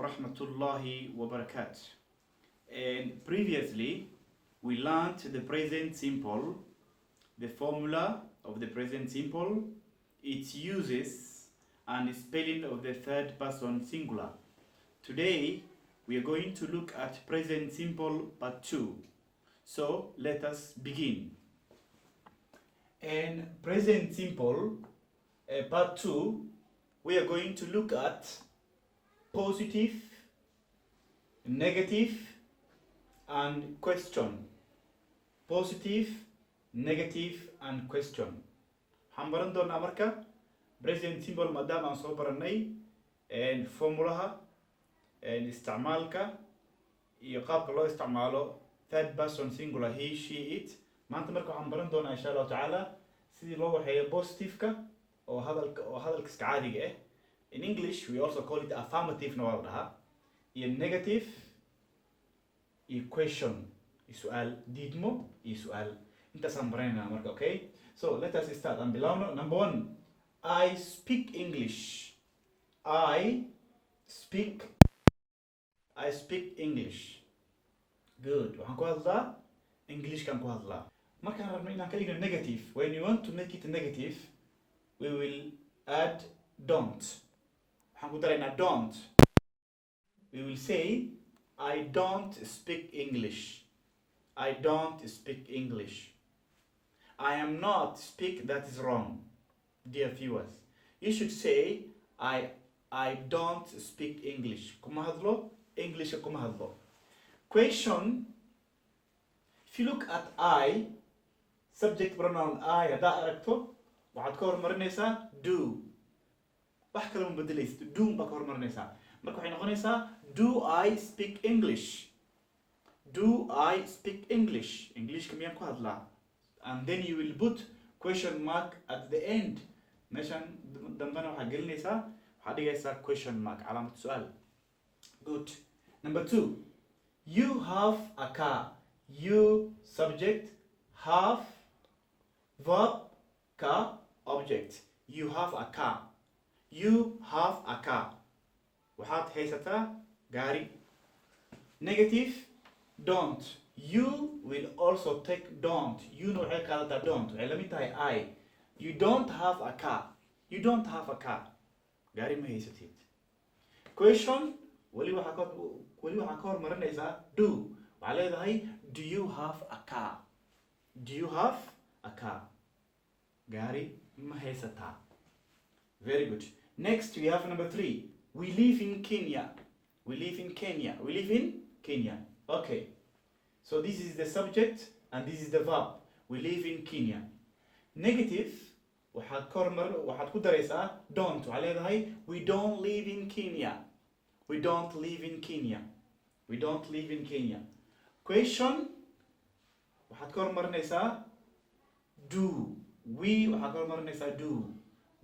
wa rahmatullahi wa barakatuh. And previously, we learned the present simple, the formula of the present simple, its uses, and spelling of the third person singular. Today, we are going to look at present simple part 2. So, let us begin. In present simple part 2, we are going to look at positive, negative, and question. Positive, negative, and question. waxaan baran doonaa marka present simple maadaama aan soo baranay formulaha isticmaalka iyo qaabka loo isticmaalo third person singular he, she, it. maanta marka waxaan baran doonaa insha allahu tacaala sidii loo waxeeyo positive-ka oo hadalka iska caadiga ah. In English, we also call it affirmative na waa la dhahaa, iyo negative, iyo question, iyo su'aal diidmo, iyo su'aal. Intaasaan baranaynaa marka, okay? So, let us start. Aan bilowno. Number 1, I speak English. I speak English. Good. Waxaan ku hadlaa English-kaan ku hadlaa. Markaan rabno inaan ka dhigno negative, when you want to make it negative, we will add don't. Don't. We will say, I don't speak English. I don't speak English. I am not speak, that is wrong, dear viewers. You should say, I don't speak English. Kuma hadlo, English kuma hadlo. Question, if you look at I, subject pronoun I, haddaa aragto, waxaad ka hormarinaysaa do. wax kale ma bedelaysid, do baa ka hormarinaysaa. marka waxay noqonaysaa do I speak English. Do I speak English? Englishka miyaan ku hadlaa? And then you will put question mark at the end. meeshan dambana waxaa gelinaysaa, waxaa dhigaysaa question mark, calaamad su'aal. Good. Number 2, you have a car. You subject, have, verb, car, object. You have a car. You have a car. waxaad haysataa gaari. Negative, don't. You will also take don't. You know waxay qaadataa don't. waxay la mid tahay I. You don't have a car. You don't have a car. gaari ma haysatid. Question, wali waxaa ka hormarinaysaa do. waxaa leedahay do you have a car? Do you have a car? gaari ma haysataa. Very good. Next, we have number 3. We live in Kenya. We live in Kenya. We live in Kenya. Okay. So this is the subject and this is the verb. We live in Kenya. Negative, waxaad ku daraysaa don't. waxaa leedahay we don't live in Kenya. We don't live in Kenya. We don't live in Kenya. Question, waxaad ka hormarinaysaa do. We, waxaad ka hormarinaysaa do.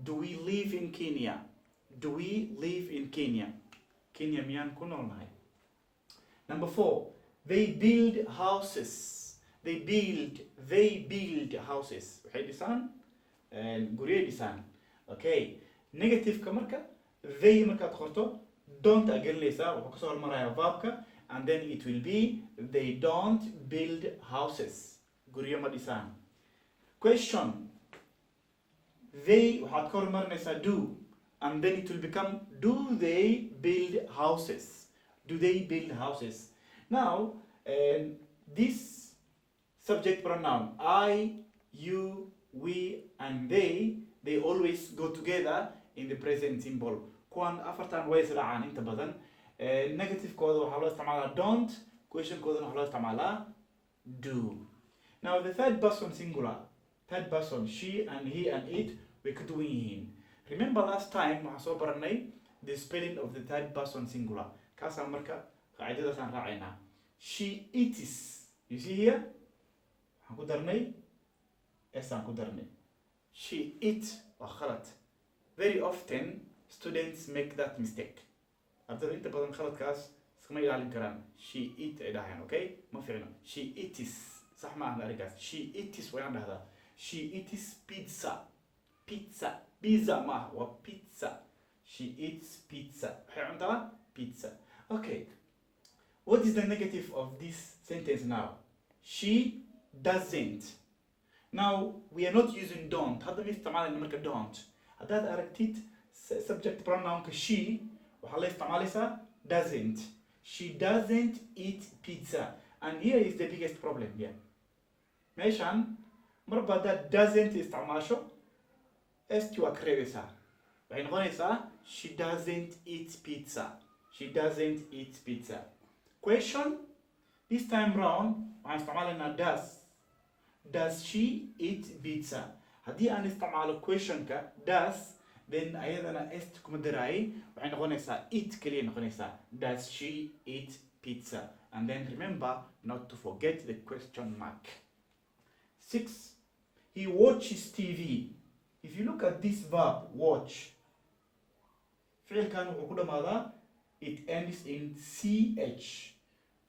Do we live in Kenya? Do we live in Kenya? Kenya miyaan ku noolnahay? Number 4, they build houses. They build houses. waxay dhisaan guryo dhisaan. Okay. Negative ka marka, they markaad qorto, don't agelinaysaa, wuxuu kasoo hormarayaa verbka, and then it will be they don't build houses. guryo ma dhisaan. Question, they, waxaad ka hormarinaysaa do, and then it will become do they build houses? Do they build houses? Now, this subject pronoun I, you, we, and they always go together in the present simple. kuwan afartan way israacaan inta badan. Negative kooda waxaa loo isticmaalaa don't, question koodana waxaa loo isticmaalaa do. Now the third person singular, third person, she and he and it, way ka duwan yihiin. Remember last time waxaan soo baranay the spelling of the third person singular. kaasaan marka qaacidadaasaan raacaynaa. She eats. You see here? waxaan ku darnay aan ku darnay. She eats waa khalad. Very often students make that mistake. ardayda inta badan khaladkaas iskama ilaalin karaan. She eat ay dhahayaan, okay? ma fiicno. She eats sax ma aha arigaas. She eats way aan dhahdaa. She eats pizza. Pizza ma aha, waa pizza. She eats pizza. waxay cuntaa pizza. Okay, what is the negative of this sentence now? She doesn't. Now we are not using don't. هذا بيستعمل لما don't. هذا أركتيت subject pronoun she وحلا يستعمل doesn't. She doesn't eat pizza. And here is the biggest problem here. ماشان مربع that doesn't استعماله استوى كريبسا. بعدين غنيسا she doesn't eat pizza. She doesn't eat pizza. Question this time round هنستعمل does. Does she eat pizza? هدي أنا استعمل question ك does then أيضا استكم دراي وعين غنيسا eat كلين غنيسا does she eat pizza? And then remember not to forget the question mark. 6. He watches TV. If you look at this verb watch فعل كان وقوله ماذا? It ends in ch.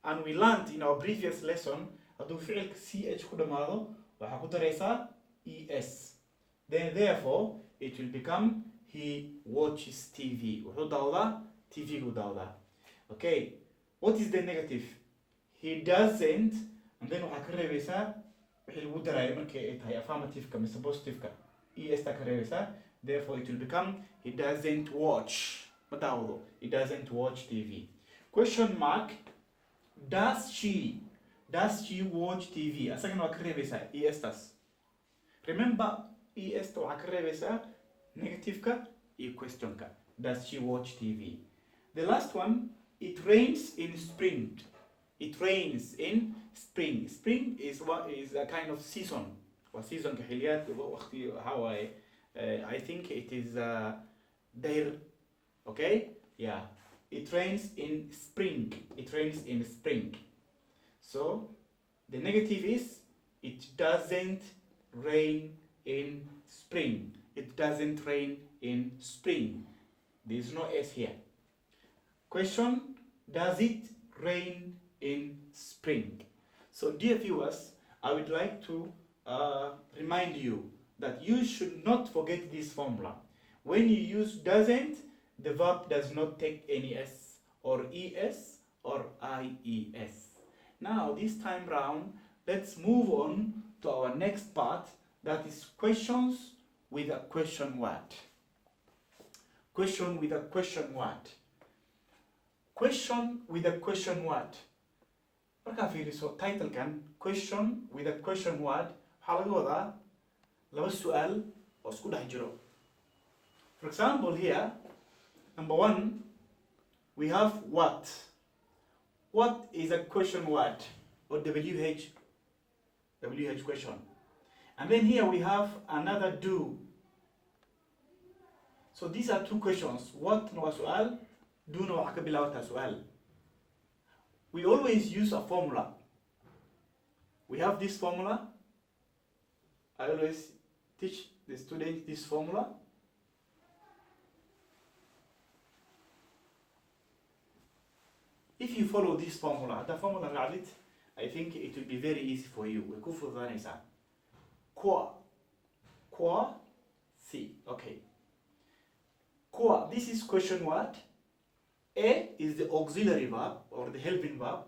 And we learned in our previous lesson هذا فعل ch كده ماذا؟ وحكوت رئيسا es. Then therefore it will become he watches TV. وحو داودا TV كو داودا. Okay. What is the negative? He doesn't and then وحكر رئيسا وحيل ودراي مركي هي affirmative كم suppositive كم es تكر رئيسا. Therefore it will become he doesn't watch. ما داودو. He doesn't watch TV. Question mark. Does she watch TV? Asagin wa krevesa estas. Remember est wa krevesa negative ka e question ka. Does she watch TV? The last one, it rains in spring. It rains in spring. Spring is a kind of season. Wa season كحليات وقتي how I think it is there. Okay? Yeah. It rains in spring. It rains in spring. So the negative is it doesn't rain in spring. It doesn't rain in spring. There is no S here. Question, does it rain in spring? So dear viewers, I would like to remind you that you should not forget this formula. When you use doesn't, the verb does not take any S or ES or IES. Now this time round, let's move on to our next part, that is questions with a question word. Question with a question word. Question with a question word. Marka fiiriso title kan question with a question word waxaa laga wadaa laba su'aal oo isku dhex jiro. For example here, number 1, we have what. What is a question word or WH question. And then here we have another do. So these are two questions. What no su'al, do no akabilawta su'al. We always use a formula. We have this formula. I always teach the students this formula. If you follow this formula, the formula Rabbit, I think it will be very easy for you. Qua, si. Okay. Qua, this is question word. A is the auxiliary verb or the helping verb.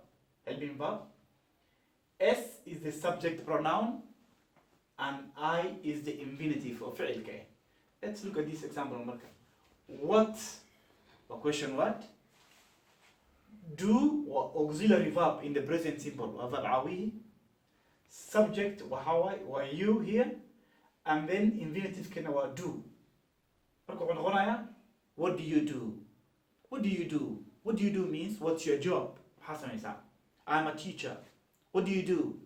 S is the subject pronoun. And I is the infinitive of fi'il ke. Let's look at this example. What, a question word. Do or auxiliary verb in the present simple. Subject wa you here. And then infinitive kena wa do. What do you do? What do you do? What do you do means what's your job? I'm a teacher. What do you do?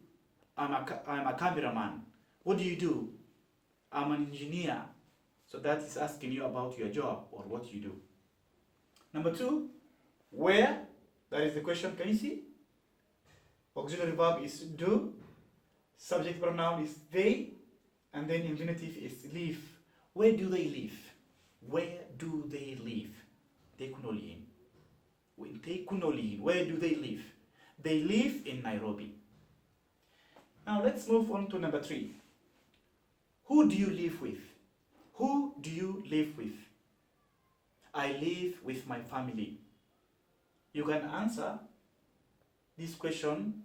I'm a cameraman. What do you do? I'm an engineer. So that is asking you about your job or what you do. Number 2, where? That is the question. Can you see? Auxiliary verb is do. Subject pronoun is they. And then infinitive is live. Where do they live? Where do they live? Where do they live? They live in Nairobi. Now let's move on to number 3. Who do you live with? Who do you live with? I live with my family. You can answer this question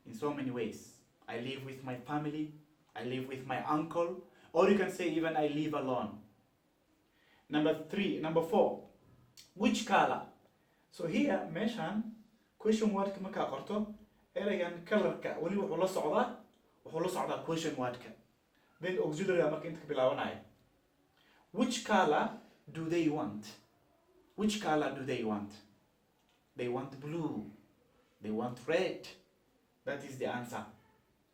in so many ways. I live with my family, I live with my uncle, or you can say even I live alone. Number 4, which color? So here meeshaan question wordka markaa qorto eraygan colorka wali wuxuu la socdaa question wordka, then auxiliary marka inta ka bilaabanaya. Which color do they want? Which color do they want? They want blue, they want red. That is the answer.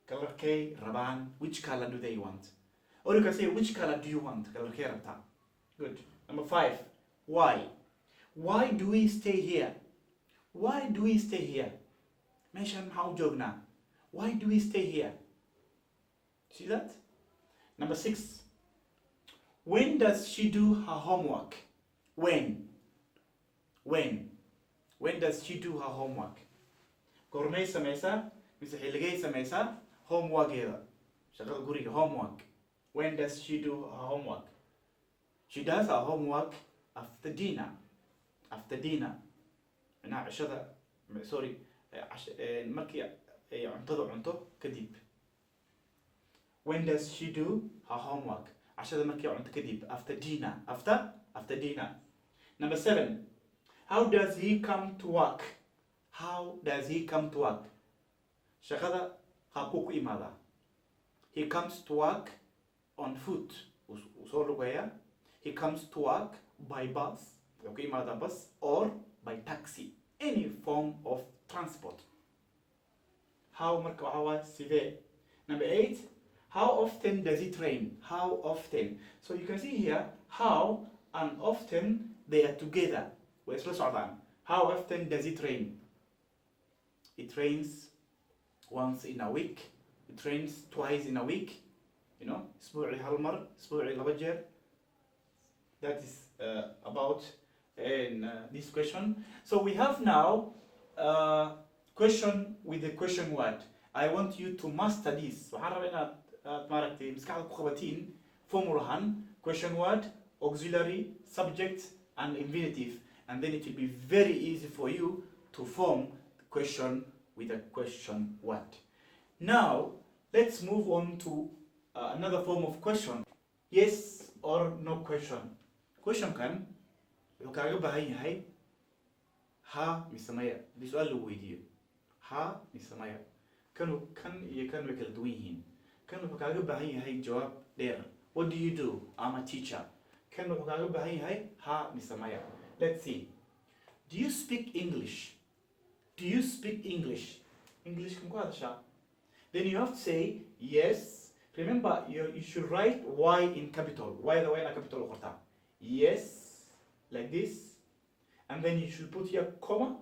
Color K, rabaan. Which color do they want? Or you can say, which color do you want? Color K rabta. Good. Number 5, why? Why do we stay here? Why do we stay here? Meeshaan maxaa u joognaa? Why do we stay here? See that? Number 6, when does she do her homework? When does she do her homework? Goormay samaysaa mise xilligay samaysaa homeworkeeda, shaqada guriga, homework. When does she do her homework? She does her homework after dinner. After dinner. Macnaha cashada, sorry, markii ay cuntada cunto kadib. When does she do her homework? Cashada markii cunto kadib. After dinner. After dinner. Number 7, how does he come to work? How does he come to work? Shaqada habku ku imaada. He comes to work on foot. Soo lugaya. He comes to work by bus. Wuxuu ku imaada bus or by taxi. Any form of transport. How marka waxa waa sidee. Number 8, how often does it rain? How often? So you can see here how and often they are together. Way isla socdaan. How often does it rain? It rains once in a week. It rains twice in a week. You know, اسبوعي هالمر, اسبوعي لaba jeer. That is about this question. So we have now question with the question word. I want you to master this. waxaan rabaa inaad maaragtay maskaxda ku qabatiin formulahan question word, auxiliary, subject and infinitive, and then it will be very easy for you to form the question with a question word. Now let's move on to another form of question. Yes or no question. Question kan wuxuu kaaga baahan yahay ha mise maya. Hadii su'aal lagu weydiiyo ha mise maya, kan iyo kan way kala duwan yihiin. Kan wuxuu kaaga baahan yahay jawaab dheer. What do you do? I'm a teacher. Kan wuxuu kaaga baahan yahay ha mise maya. Let's see. Do you speak English? Do you speak English? English kan ku hadashaa? Then you have to say yes. Remember, you should write Y in capital. Y the way in a capital qorta. Yes, like this. And then you should put here comma.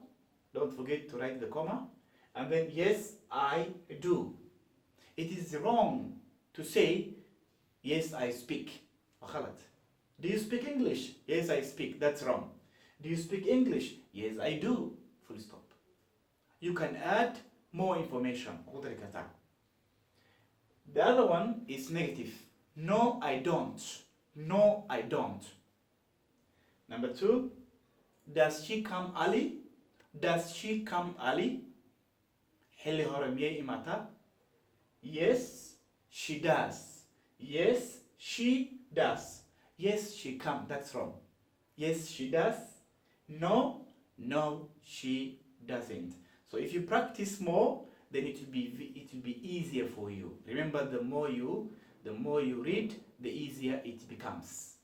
Don't forget to write the comma. And then yes, I do. It is wrong to say yes, I speak. غلط. Do you speak English? Yes, I speak. That's wrong. Do you speak English? Yes, I do. Full stop. You can add more information. The other one is negative. No, I don't. No, I don't. Number 2, does she come early? Does she come early? Xilli hore miyay imaataa? Yes, she does. Yes, she does. Yes, she comes. That's wrong. Yes, she does. No, she doesn't. So if you practice more, then it will be easier for you. Remember, the more you read, the easier it becomes.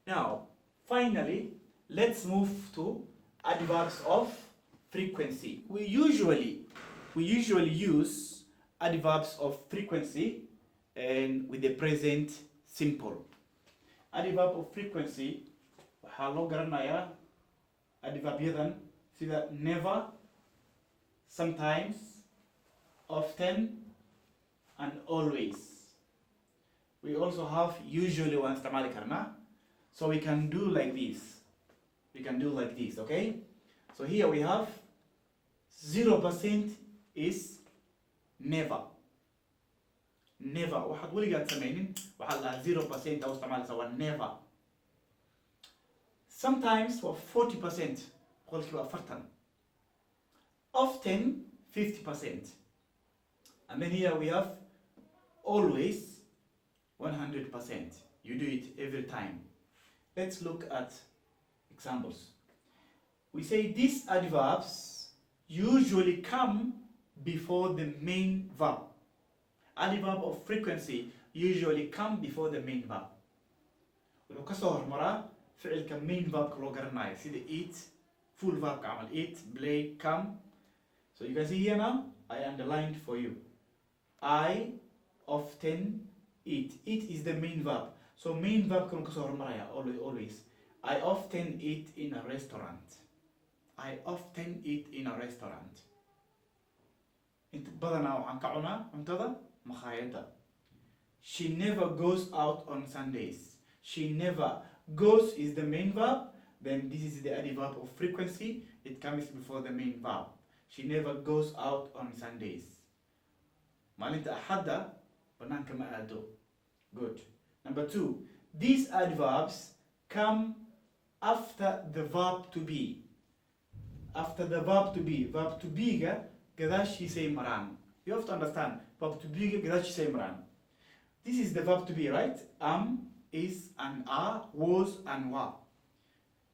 Now, finally, let's move to adverbs of frequency. We usually use adverbs of frequency and with the present simple. Adverb of frequency, waxaa loo garanayaa adverbyadan sida never, sometimes, often, and always. We also have usually waan isticmaali karnaa. So we can do like this. We can do like this, okay? So here we have 0% is never. Never. waxaad weligaad samaynin waxaa la 0% au isticmaalaysa waa never. Sometimes waa 40%, qolkiiba 40. often 50%. And then here we have always 100%. You do it every time. Let's look at examples. We say these adverbs usually come before the main verb. Adverb of frequency usually come before the main verb. wuxuu ka soo hormaraa ficilka main verbka loo garanayo sida eat, full verb camal eat, play, come. So you can see here now, I underlined for you. I often eat. Eat is the main verb. So main verb kan ka soo hormaraya always. I often eat in a restaurant. I often eat in a restaurant. Inta badanaa waxaan ka cunaa cuntada makhaayadda. She never goes out on Sundays. She never. Goes is the main verb. Then this is the adverb of frequency. It comes before the main verb. She never goes out on Sundays. Maalinta Axadda banaanka ma aado. Good. Number 2. These adverbs come after the verb to be. After the verb to be. Verb to be ga gadaashiisay maraan. You have to understand. Verb to be ga gadaashiisay maraan. This is the verb to be, right? Am, is, and are, was, and were.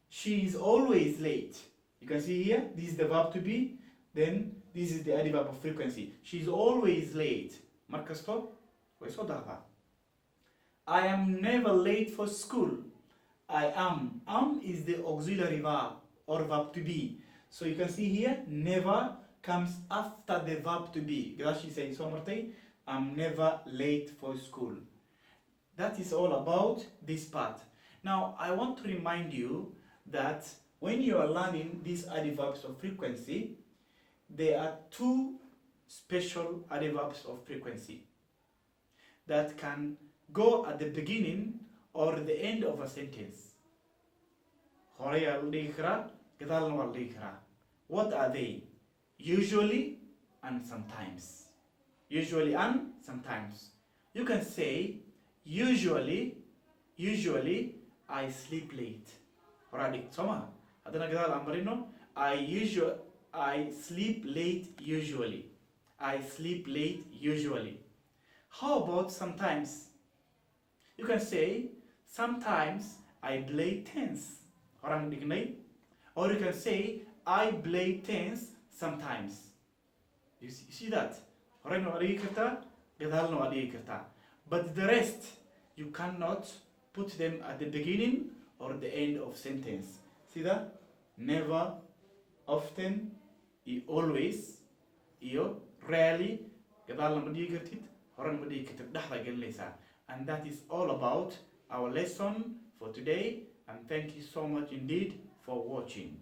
She is always late. You can see here, this is the verb to be. Then this is the adverb of frequency. She is always late. Markasto, way soo daafaa. I am never late for school. I am. Am is the auxiliary verb or verb to be. So you can see here, never comes after the verb to be. Gadaashii say soo martay. I'm never late for school. That is all about this part. Now, I want to remind you that when you are learning these adverbs of frequency, there are 2 special adverbs of frequency that can go at the beginning or the end of a sentence. Hore yaa la dhigi karaa, gadaalna waa la dhigi karaa. What are they? Usually and sometimes. Usually and sometimes. You can say, usually I sleep late. Alright, soma. Hadana gadal ambarino. I sleep late usually. I sleep late usually. How about sometimes? You can say, sometimes I play tennis. Orang dignay. Or you can say, I play tennis sometimes. You see that? But the rest, you cannot put them at the beginning or the end of sentence. See that? Never, often, always, rarely, and that is all about our lesson for today, and thank you so much indeed for watching.